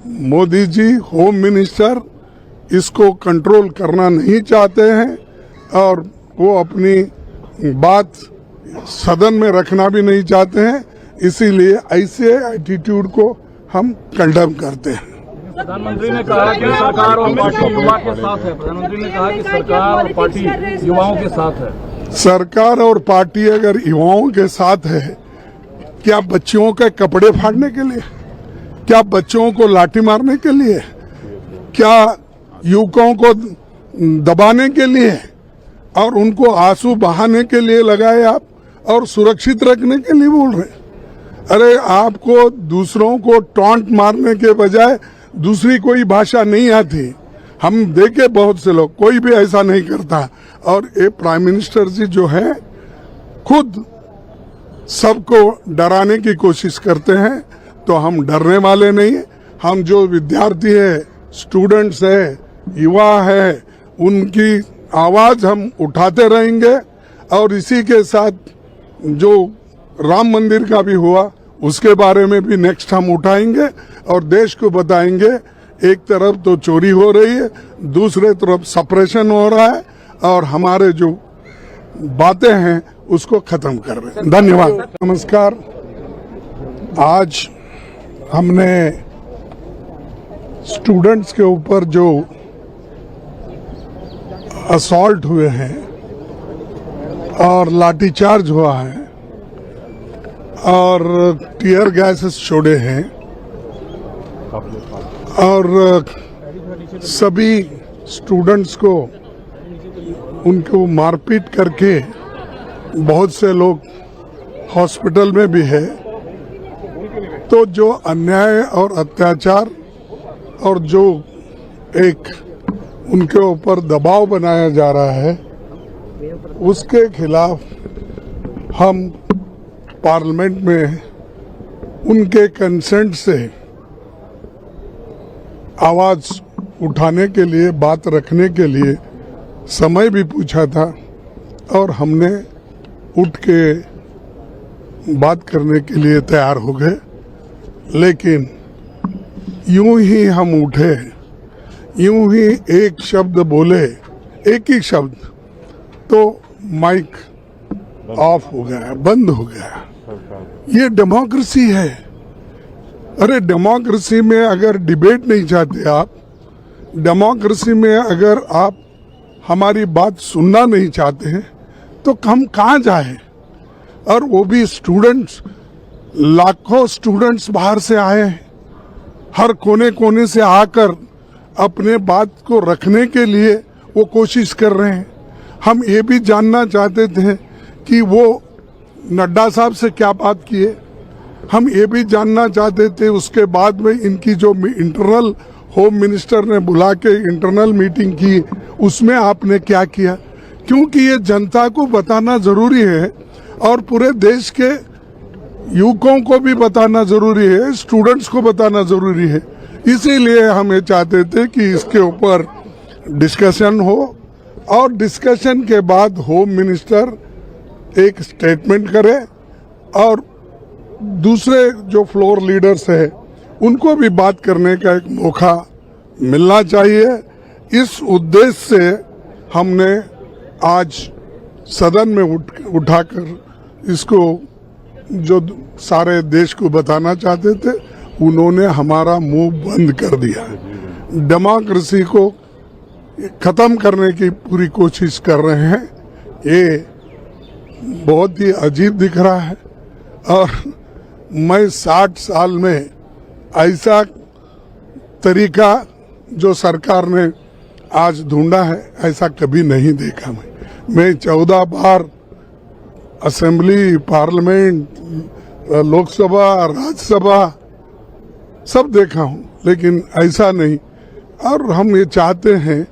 Modi ji home minister इसको control करना नहीं चाहते हैं और वो अपनी बात सदन में रखना भी नहीं चाहते हैं, इसीलिए ऐसे एटीट्यूड को हम कंडेम करते हैं। प्रधानमंत्री ने कहा कि सरकार और पार्टी युवा के साथ है। प्रधानमंत्री ने कहा कि सरकार और पार्टी युवाओं के साथ है। सरकार और पार्टी अगर युवाओं के साथ है, क्या बच्चियों के कपड़े फाड़ने के लिए, क्या बच्चों को लाठी मारने के लिए, क्या युवकों को दबाने के लिए और उनको आंसू बहाने के लिए लगाए आप और सुरक्षित रखने के लिए बोल रहे? अरे आपको दूसरों को टॉन्ट मारने के बजाय दूसरी कोई भाषा नहीं आती। हम देखे बहुत से लोग, कोई भी ऐसा नहीं करता। और ये प्राइम मिनिस्टर जी जो है खुद सबको डराने की कोशिश करते हैं, तो हम डरने वाले नहीं। हम जो विद्यार्थी है, स्टूडेंट्स है, युवा है, उनकी आवाज हम उठाते रहेंगे। और इसी के साथ जो राम मंदिर का भी हुआ उसके बारे में भी नेक्स्ट हम उठाएंगे और देश को बताएंगे एक तरफ तो चोरी हो रही है, दूसरे तरफ सप्रेशन हो रहा है और हमारे जो बातें हैं उसको खत्म कर रहे हैं। धन्यवाद। नमस्कार। आज हमने स्टूडेंट्स के ऊपर जो असॉल्ट हुए हैं और लाठीचार्ज हुआ है और टीयर गैसेस छोड़े हैं और सभी स्टूडेंट्स को उनको मारपीट करके बहुत से लोग हॉस्पिटल में भी है, तो जो अन्याय और अत्याचार और जो एक उनके ऊपर दबाव बनाया जा रहा है उसके खिलाफ हम पार्लियामेंट में उनके कंसेंट से आवाज उठाने के लिए, बात रखने के लिए समय भी पूछा था और हमने उठ के बात करने के लिए तैयार हो गए। लेकिन यूं ही हम उठे, यूं ही एक शब्द बोले, एक ही शब्द, तो माइक ऑफ हो गया, बंद हो गया। ये डेमोक्रेसी है। अरे डेमोक्रेसी में अगर डिबेट नहीं चाहते आप, डेमोक्रेसी में अगर आप हमारी बात सुनना नहीं चाहते हैं, तो हम कहाँ जाए? और वो भी स्टूडेंट्स, लाखों स्टूडेंट्स बाहर से आए हैं, हर कोने कोने से आकर अपने बात को रखने के लिए वो कोशिश कर रहे हैं। हम ये भी जानना चाहते थे कि वो नड्डा साहब से क्या बात किए, हम ये भी जानना चाहते थे उसके बाद में इनकी जो इंटरनल होम मिनिस्टर ने बुला के इंटरनल मीटिंग की उसमें आपने क्या किया, क्योंकि ये जनता को बताना जरूरी है और पूरे देश के युवकों को भी बताना जरूरी है, स्टूडेंट्स को बताना जरूरी है। इसीलिए हम ये चाहते थे कि इसके ऊपर डिस्कशन हो और डिस्कशन के बाद होम मिनिस्टर एक स्टेटमेंट करे और दूसरे जो फ्लोर लीडर्स है उनको भी बात करने का एक मौका मिलना चाहिए। इस उद्देश्य से हमने आज सदन में उठाकर इसको जो सारे देश को बताना चाहते थे उन्होंने हमारा मुंह बंद कर दिया। डेमोक्रेसी को खत्म करने की पूरी कोशिश कर रहे हैं। ये बहुत ही अजीब दिख रहा है और मैं 60 साल में ऐसा तरीका जो सरकार ने आज ढूंढा है ऐसा कभी नहीं देखा। मैं 14 बार असेंबली, पार्लियामेंट, लोकसभा, राज्यसभा सब देखा हूं, लेकिन ऐसा नहीं। और हम ये चाहते हैं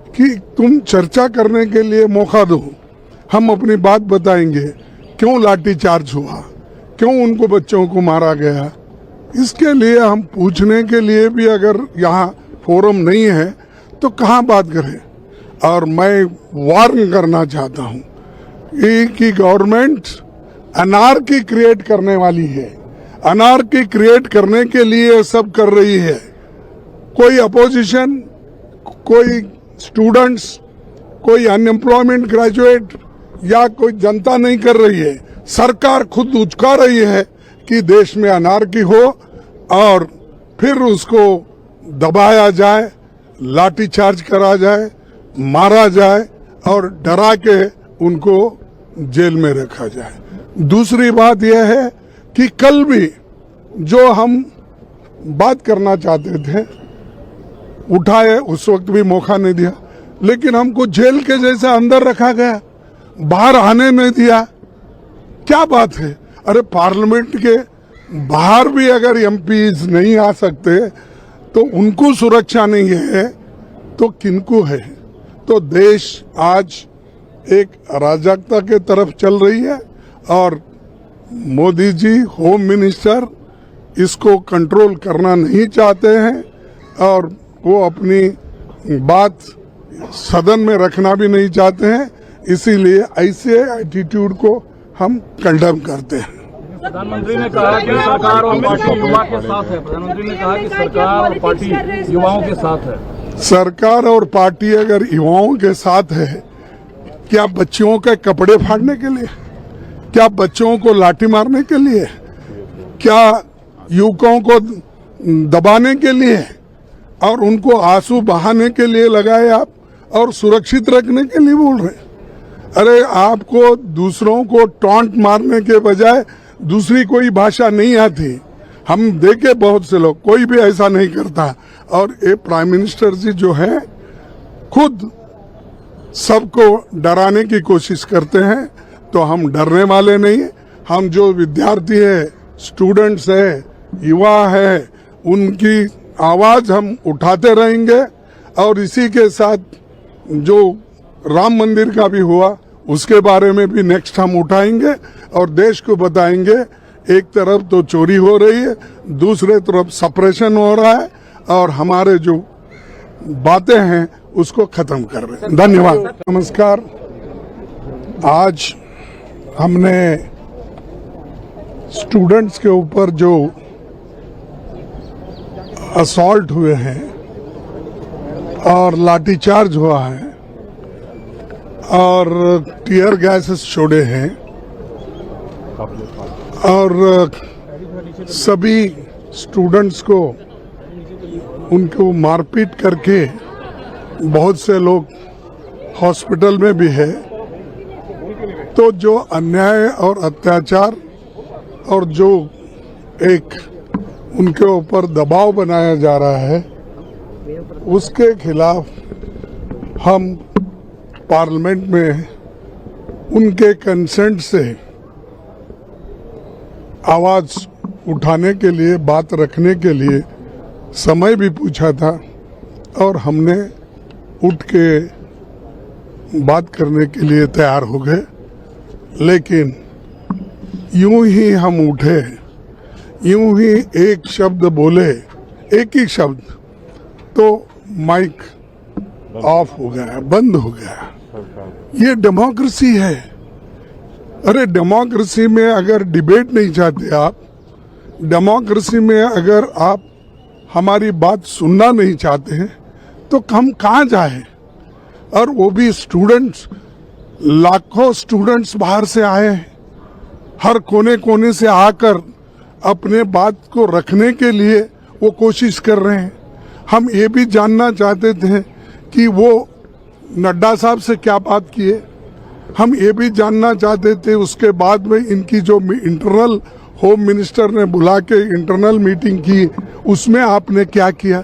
कि तुम चर्चा करने के लिए मौका दो, हम अपनी बात बताएंगे, क्यों लाठीचार्ज हुआ, क्यों उनको बच्चों को मारा गया। इसके लिए हम पूछने के लिए भी अगर यहाँ फोरम नहीं है तो कहाँ बात करें। और मैं वार्न करना चाहता हूँ कि गवर्नमेंट अनार्की क्रिएट करने वाली है, अनार्की क्रिएट करने के लिए सब कर रही है। कोई अपोजिशन, कोई स्टूडेंट्स, कोई अनएम्प्लॉयमेंट ग्रेजुएट या कोई जनता नहीं कर रही है। सरकार खुद उचका रही है कि देश में अनार्की हो और फिर उसको दबाया जाए, लाठीचार्ज करा जाए, मारा जाए और डरा के उनको जेल में रखा जाए। दूसरी बात यह है कि कल भी जो हम बात करना चाहते थे उठाए, उस वक्त भी मौका नहीं दिया, लेकिन हमको जेल के जैसा अंदर रखा गया, बाहर आने नहीं दिया। क्या बात है? अरे पार्लियामेंट के बाहर भी अगर एमपीज नहीं आ सकते तो उनको सुरक्षा नहीं है तो किनको है? तो देश आज एक अराजकता के तरफ चल रही है और मोदी जी होम मिनिस्टर इसको कंट्रोल करना नहीं चाहते हैं और वो अपनी बात सदन में रखना भी नहीं चाहते हैं। इसीलिए ऐसे एटीट्यूड को हम कंडेम करते हैं। प्रधानमंत्री ने कहा कि सरकार और पार्टी युवा के साथ है। प्रधानमंत्री ने कहा कि सरकार और पार्टी युवाओं के साथ है। सरकार और पार्टी अगर युवाओं के साथ है, क्या बच्चों के कपड़े फाड़ने के लिए? क्या बच्चों को लाठी मारने के लिए? क्या युवकों को दबाने के लिए और उनको आंसू बहाने के लिए लगाए आप और सुरक्षित रखने के लिए बोल रहे? अरे आपको दूसरों को टॉन्ट मारने के बजाय दूसरी कोई भाषा नहीं आती। हम देखे बहुत से लोग, कोई भी ऐसा नहीं करता। और ये प्राइम मिनिस्टर जी जो है खुद सबको डराने की कोशिश करते हैं, तो हम डरने वाले नहीं। हम जो विद्यार्थी है, स्टूडेंट्स है, युवा है, उनकी आवाज हम उठाते रहेंगे। और इसी के साथ जो राम मंदिर का भी हुआ उसके बारे में भी नेक्स्ट हम उठाएंगे और देश को बताएंगे एक तरफ तो चोरी हो रही है, दूसरे तरफ सप्रेशन हो रहा है और हमारे जो बातें हैं उसको खत्म कर रहे हैं। धन्यवाद। नमस्कार। आज हमने स्टूडेंट्स के ऊपर जो असॉल्ट हुए हैं और लाठीचार्ज हुआ है और टीयर गैसेस छोड़े हैं और सभी स्टूडेंट्स को उनको मारपीट करके बहुत से लोग हॉस्पिटल में भी है। तो जो अन्याय और अत्याचार और जो एक उनके ऊपर दबाव बनाया जा रहा है उसके खिलाफ हम पार्लियामेंट में उनके कंसेंट से आवाज उठाने के लिए, बात रखने के लिए समय भी पूछा था और हमने उठ के बात करने के लिए तैयार हो गए। लेकिन यूं ही हम उठे, यूं ही एक शब्द बोले, एक ही शब्द, तो माइक ऑफ हो गया, बंद हो गया। ये डेमोक्रेसी है। अरे डेमोक्रेसी में अगर डिबेट नहीं चाहते आप, डेमोक्रेसी में अगर आप हमारी बात सुनना नहीं चाहते हैं तो हम कहाँ जाए? और वो भी स्टूडेंट्स, लाखों स्टूडेंट्स बाहर से आए हैं, हर कोने कोने से आकर अपने बात को रखने के लिए वो कोशिश कर रहे हैं। हम ये भी जानना चाहते थे कि वो नड्डा साहब से क्या बात किए। हम ये भी जानना चाहते थे उसके बाद में इनकी जो इंटरनल होम मिनिस्टर ने बुला के इंटरनल मीटिंग की उसमें आपने क्या किया,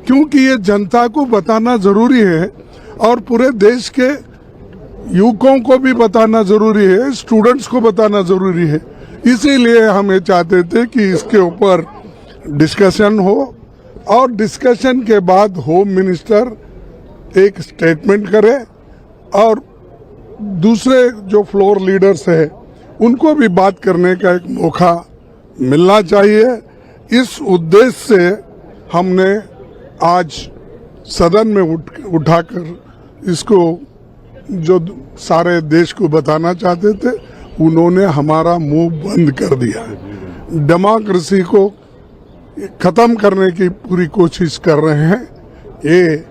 क्योंकि ये जनता को बताना जरूरी है और पूरे देश के युवकों को भी बताना जरूरी है, स्टूडेंट्स को बताना जरूरी है। इसीलिए हम ये चाहते थे कि इसके ऊपर डिस्कशन हो और डिस्कशन के बाद होम मिनिस्टर एक स्टेटमेंट करे और दूसरे जो फ्लोर लीडर्स हैं उनको भी बात करने का एक मौका मिलना चाहिए। इस उद्देश्य से हमने आज सदन में उठाकर इसको जो सारे देश को बताना चाहते थे उन्होंने हमारा मुंह बंद कर दिया। डेमोक्रेसी को खत्म करने की पूरी कोशिश कर रहे हैं। ये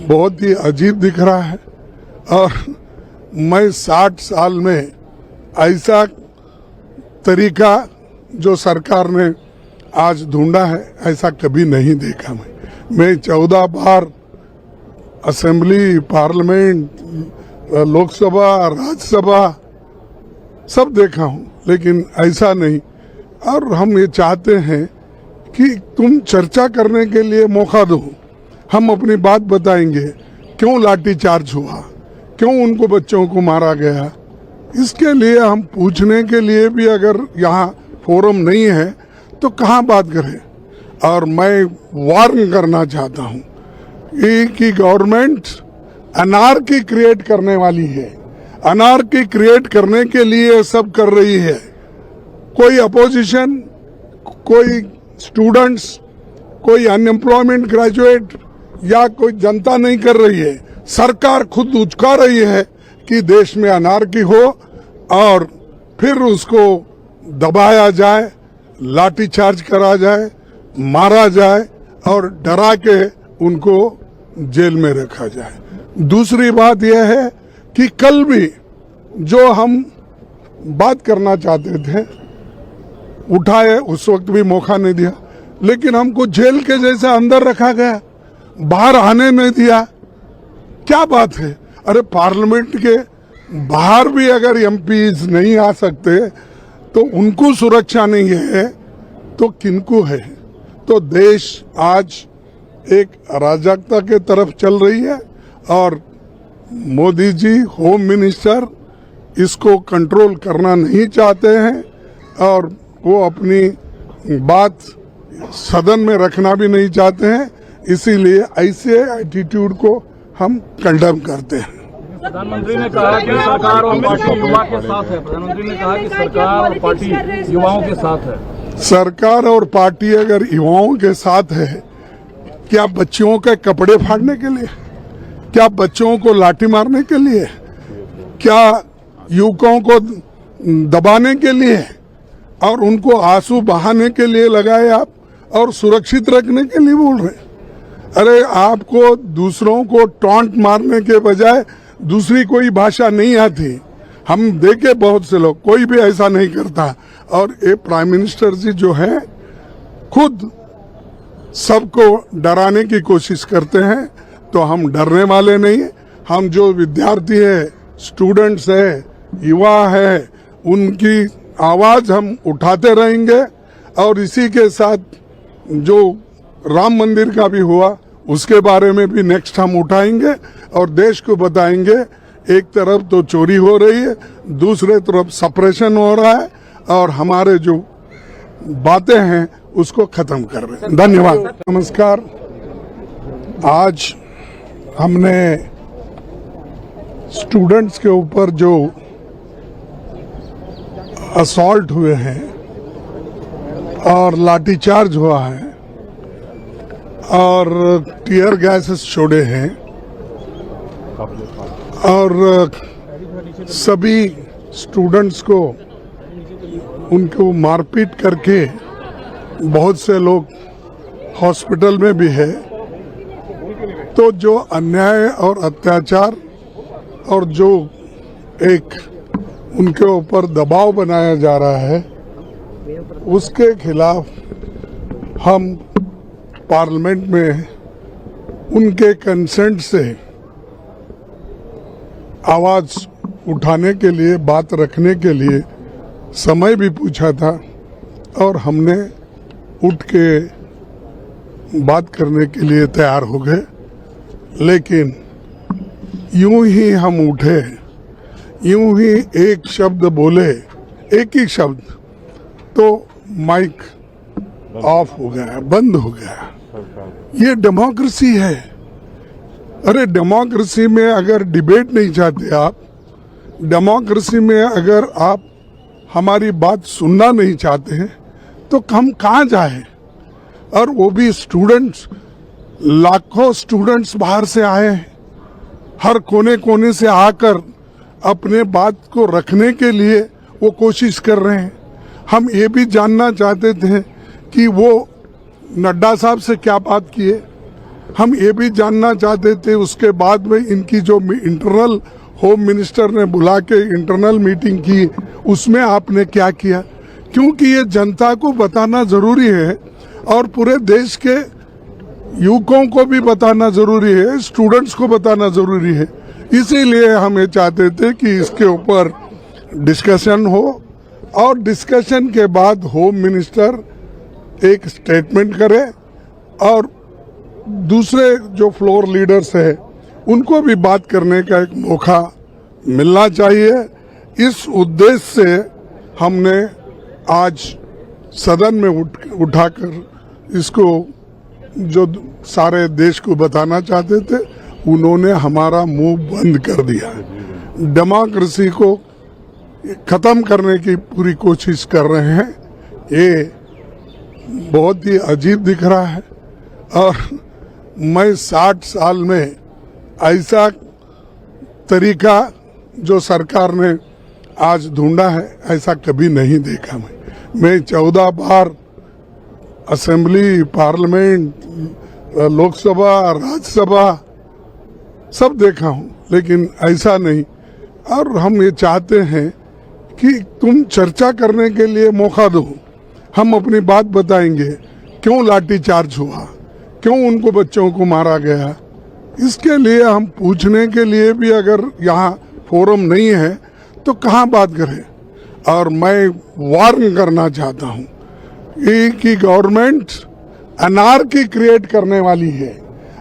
बहुत ही अजीब दिख रहा है और मैं 60 साल में ऐसा तरीका जो सरकार ने आज ढूंढा है ऐसा कभी नहीं देखा। मैं 14 बार असेंबली, पार्लियामेंट, लोकसभा, राज्यसभा सब देखा हूं, लेकिन ऐसा नहीं। और हम ये चाहते हैं कि तुम चर्चा करने के लिए मौका दो, हम अपनी बात बताएंगे, क्यों लाठीचार्ज हुआ, क्यों उनको बच्चों को मारा गया। इसके लिए हम पूछने के लिए भी अगर यहाँ फोरम नहीं है तो कहाँ बात करें। और मैं वार्न करना चाहता हूँ कि गवर्नमेंट अनार्की क्रिएट करने वाली है, अनार्की क्रिएट करने के लिए सब कर रही है। कोई अपोजिशन, कोई स्टूडेंट्स, कोई अनएम्प्लॉयमेंट ग्रेजुएट या कोई जनता नहीं कर रही है, सरकार खुद उचका रही है कि देश में अनार्की हो और फिर उसको दबाया जाए, लाठीचार्ज करा जाए, मारा जाए और डरा के उनको जेल में रखा जाए। दूसरी बात यह है कि कल भी जो हम बात करना चाहते थे उठाए, उस वक्त भी मौका नहीं दिया, लेकिन हमको जेल के जैसा अंदर रखा गया, बाहर आने नहीं दिया। क्या बात है? अरे पार्लियामेंट के बाहर भी अगर एमपीज नहीं आ सकते तो उनको सुरक्षा नहीं है तो किनको है? तो देश आज एक अराजकता के तरफ चल रही है और मोदी जी होम मिनिस्टर इसको कंट्रोल करना नहीं चाहते हैं और वो अपनी बात सदन में रखना भी नहीं चाहते हैं। इसीलिए ऐसे एटीट्यूड को हम कंडेम करते हैं। प्रधानमंत्री ने कहा कि सरकार और पार्टी युवा के साथ है। प्रधानमंत्री ने कहा कि सरकार और पार्टी युवाओं के साथ है। सरकार और पार्टी अगर युवाओं के साथ है, क्या बच्चियों के कपड़े फाड़ने के लिए, क्या बच्चों को लाठी मारने के लिए, क्या युवकों को दबाने के लिए और उनको आंसू बहाने के लिए लगाए आप और सुरक्षित रखने के लिए बोल रहे हैं? अरे आपको दूसरों को टॉन्ट मारने के बजाय दूसरी कोई भाषा नहीं आती। हम देखे बहुत से लोग, कोई भी ऐसा नहीं करता। और ये प्राइम मिनिस्टर जी जो है खुद सबको डराने की कोशिश करते हैं, तो हम डरने वाले नहीं। हम जो विद्यार्थी है, स्टूडेंट्स है, युवा है, उनकी आवाज हम उठाते रहेंगे। और इसी के साथ जो राम मंदिर का भी हुआ उसके बारे में भी नेक्स्ट हम उठाएंगे और देश को बताएंगे एक तरफ तो चोरी हो रही है, दूसरे तरफ सप्रेशन हो रहा है और हमारे जो बातें हैं उसको खत्म कर रहे हैं। धन्यवाद। नमस्कार। आज हमने स्टूडेंट्स के ऊपर जो असॉल्ट हुए हैं और लाठीचार्ज हुआ है और टीयर गैसेस छोड़े हैं और सभी स्टूडेंट्स को उनको मारपीट करके बहुत से लोग हॉस्पिटल में भी है। तो जो अन्याय और अत्याचार और जो एक उनके ऊपर दबाव बनाया जा रहा है उसके खिलाफ हम पार्लियामेंट में उनके कंसेंट से आवाज उठाने के लिए, बात रखने के लिए समय भी पूछा था और हमने उठ के बात करने के लिए तैयार हो गए। लेकिन यूं ही हम उठे, यूं ही एक शब्द बोले, एक ही शब्द, तो माइक ऑफ हो गया, बंद हो गया। ये डेमोक्रेसी है। अरे डेमोक्रेसी में अगर डिबेट नहीं चाहते आप, डेमोक्रेसी में अगर आप हमारी बात सुनना नहीं चाहते हैं तो हम कहाँ जाए? और वो भी स्टूडेंट्स, लाखों स्टूडेंट्स बाहर से आए हैं, हर कोने कोने से आकर अपने बात को रखने के लिए वो कोशिश कर रहे हैं। हम ये भी जानना चाहते थे कि वो नड्डा साहब से क्या बात किए। हम ये भी जानना चाहते थे उसके बाद में इनकी जो इंटरनल होम मिनिस्टर ने बुला के इंटरनल मीटिंग की, उसमें आपने क्या किया, क्योंकि ये जनता को बताना जरूरी है और पूरे देश के युवकों को भी बताना जरूरी है, स्टूडेंट्स को बताना जरूरी है। इसीलिए हम ये चाहते थे कि इसके ऊपर डिस्कशन हो और डिस्कशन के बाद होम मिनिस्टर एक स्टेटमेंट करे और दूसरे जो फ्लोर लीडर्स है उनको भी बात करने का एक मौका मिलना चाहिए। इस उद्देश्य से हमने आज सदन में उठाकर इसको जो सारे देश को बताना चाहते थे उन्होंने हमारा मुंह बंद कर दिया। डेमोक्रेसी को खत्म करने की पूरी कोशिश कर रहे हैं। ये बहुत ही अजीब दिख रहा है और मैं 60 साल में ऐसा तरीका जो सरकार ने आज ढूंढा है ऐसा कभी नहीं देखा। मैं 14 बार असेंबली, पार्लियामेंट, लोकसभा, राज्यसभा सब देखा हूं, लेकिन ऐसा नहीं। और हम ये चाहते हैं कि तुम चर्चा करने के लिए मौका दो, हम अपनी बात बताएंगे। क्यों लाठीचार्ज हुआ, क्यों उनको बच्चों को मारा गया, इसके लिए हम पूछने के लिए भी अगर यहाँ फोरम नहीं है तो कहाँ बात करें। और मैं वार्न करना चाहता हूँ कि गवर्नमेंट अनार्की क्रिएट करने वाली है,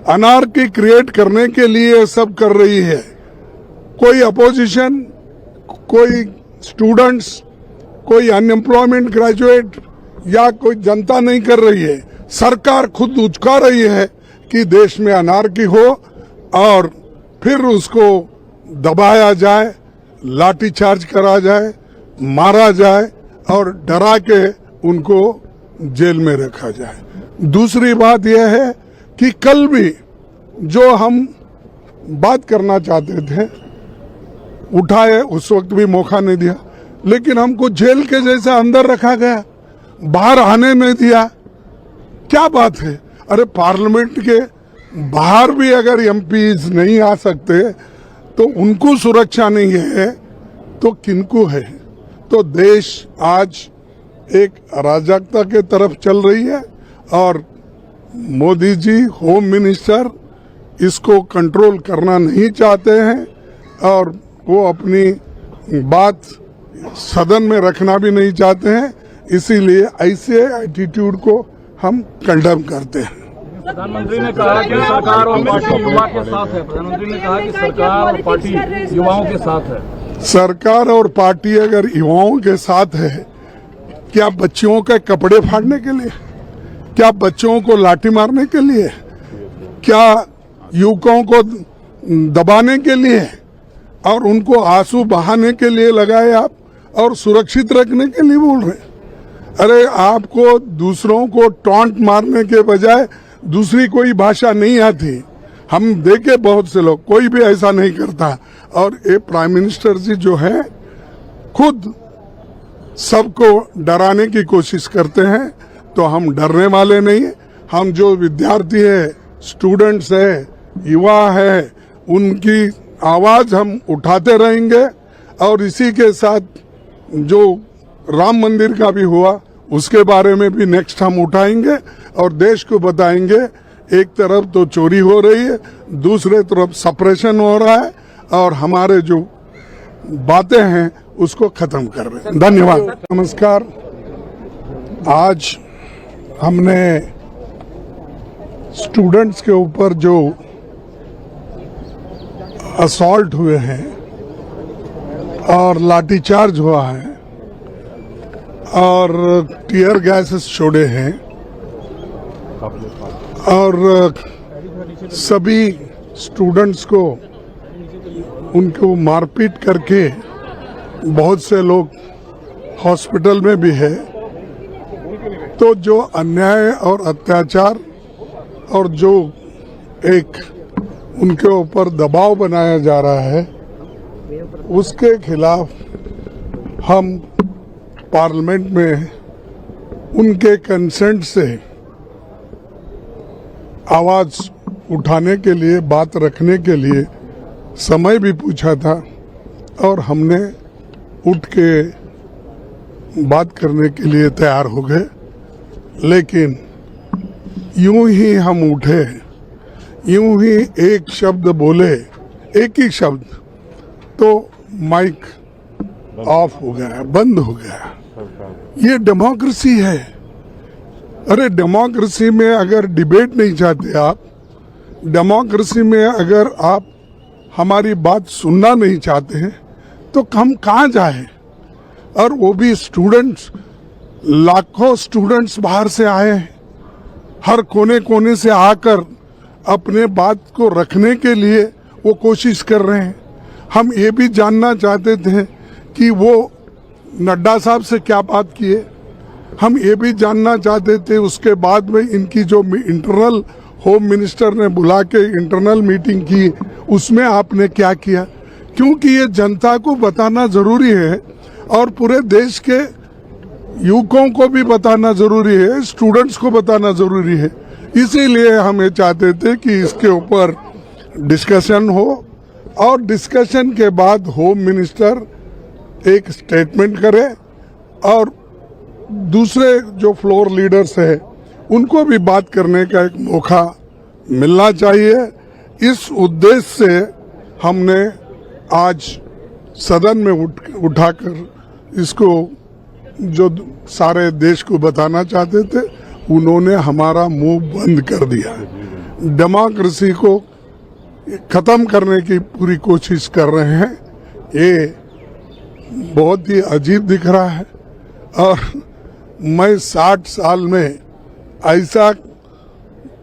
अनार्की क्रिएट करने के लिए सब कर रही है। कोई अपोजिशन, कोई स्टूडेंट्स, कोई अनएम्प्लॉयमेंट ग्रेजुएट या कोई जनता नहीं कर रही है, सरकार खुद उचका रही है कि देश में अनार्की हो और फिर उसको दबाया जाए, लाठीचार्ज करा जाए, मारा जाए और डरा के उनको जेल में रखा जाए। दूसरी बात यह है कि कल भी जो हम बात करना चाहते थे उठाए, उस वक्त भी मौका नहीं दिया, लेकिन हमको जेल के जैसा अंदर रखा गया, बाहर आने नहीं दिया। क्या बात है? अरे पार्लियामेंट के बाहर भी अगर एमपीज नहीं आ सकते तो उनको सुरक्षा नहीं है तो किनको है? तो देश आज एक अराजकता के तरफ चल रही है और मोदी जी होम मिनिस्टर इसको कंट्रोल करना नहीं चाहते हैं और वो अपनी बात सदन में रखना भी नहीं चाहते हैं। इसीलिए ऐसे एटीट्यूड को हम कंडेम करते हैं। प्रधानमंत्री ने कहा कि सरकार और पार्टी युवा के साथ है। प्रधानमंत्री ने कहा कि सरकार और पार्टी युवाओं के साथ है। सरकार और पार्टी अगर युवाओं के साथ है, क्या बच्चियों के कपड़े फाड़ने के लिए, क्या बच्चों को लाठी मारने के लिए, क्या युवकों को दबाने के लिए और उनको आंसू बहाने के लिए लगाए आप और सुरक्षित रखने के लिए बोल रहे हैं? अरे आपको दूसरों को टॉन्ट मारने के बजाय दूसरी कोई भाषा नहीं आती। हम देखे बहुत से लोग, कोई भी ऐसा नहीं करता। और ये प्राइम मिनिस्टर जी जो है खुद सबको डराने की कोशिश करते हैं, तो हम डरने वाले नहीं। हम जो विद्यार्थी है, स्टूडेंट्स है, युवा है, उनकी आवाज हम उठाते रहेंगे। और इसी के साथ जो राम मंदिर का भी हुआ उसके बारे में भी नेक्स्ट हम उठाएंगे और देश को बताएंगे एक तरफ तो चोरी हो रही है, दूसरे तरफ सप्रेशन हो रहा है और हमारे जो बातें हैं उसको खत्म कर रहे हैं। धन्यवाद। नमस्कार। आज हमने स्टूडेंट्स के ऊपर जो असॉल्ट हुए हैं और लाठीचार्ज हुआ है और टीयर गैसेस छोड़े हैं और सभी स्टूडेंट्स को उनको मारपीट करके बहुत से लोग हॉस्पिटल में भी है। तो जो अन्याय और अत्याचार और जो एक उनके ऊपर दबाव बनाया जा रहा है उसके खिलाफ हम पार्लियामेंट में उनके कंसेंट से आवाज उठाने के लिए, बात रखने के लिए समय भी पूछा था और हमने उठ के बात करने के लिए तैयार हो गए। लेकिन यूं ही हम उठे, यूं ही एक शब्द बोले, एक ही शब्द, तो माइक ऑफ हो गया, बंद हो गया। ये डेमोक्रेसी है। अरे डेमोक्रेसी में अगर डिबेट नहीं चाहते आप, डेमोक्रेसी में अगर आप हमारी बात सुनना नहीं चाहते हैं, तो हम कहाँ जाएं? और वो भी स्टूडेंट्स, लाखों स्टूडेंट्स बाहर से आए हैं, हर कोने कोने से आकर अपने बात को रखने के लिए वो कोशिश कर रहे हैं। हम ये भी जानना चाहते थे कि वो नड्डा साहब से क्या बात किए, हम ये भी जानना चाहते थे उसके बाद में इनकी जो इंटरनल होम मिनिस्टर ने बुला के इंटरनल मीटिंग की, उसमें आपने क्या किया, क्योंकि ये जनता को बताना जरूरी है और पूरे देश के युवकों को भी बताना जरूरी है, स्टूडेंट्स को बताना जरूरी है। इसीलिए हम ये चाहते थे कि इसके ऊपर डिस्कशन हो और डिस्कशन के बाद होम मिनिस्टर एक स्टेटमेंट करे और दूसरे जो फ्लोर लीडर्स हैं उनको भी बात करने का एक मौका मिलना चाहिए। इस उद्देश्य से हमने आज सदन में उठाकर इसको जो सारे देश को बताना चाहते थे, उन्होंने हमारा मुंह बंद कर दिया। डेमोक्रेसी को खत्म करने की पूरी कोशिश कर रहे हैं। ये बहुत ही अजीब दिख रहा है और मैं 60 साल में ऐसा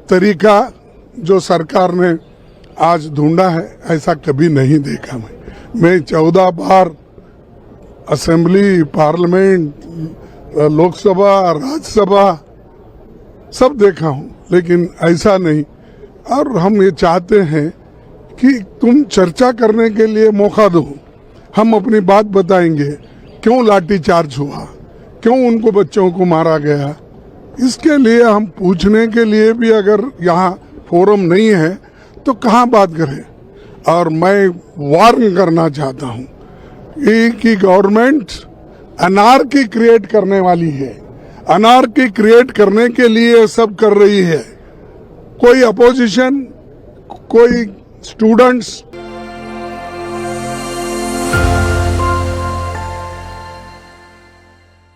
तरीका जो सरकार ने आज ढूंढा है, ऐसा कभी नहीं देखा। मैं 14 बार असेंबली, पार्लियामेंट, लोकसभा, राज्यसभा सब देखा हूं, लेकिन ऐसा नहीं। और हम ये चाहते हैं कि तुम चर्चा करने के लिए मौका दो, हम अपनी बात बताएंगे, क्यों लाठीचार्ज हुआ, क्यों उनको बच्चों को मारा गया। इसके लिए हम पूछने के लिए भी अगर यहाँ फोरम नहीं है तो कहाँ बात करें। और मैं वार्न करना चाहता हूँ कि गवर्नमेंट अनार्की क्रिएट करने वाली है, अनार्की क्रिएट करने के लिए सब कर रही है। कोई अपोजिशन, कोई स्टूडेंट्स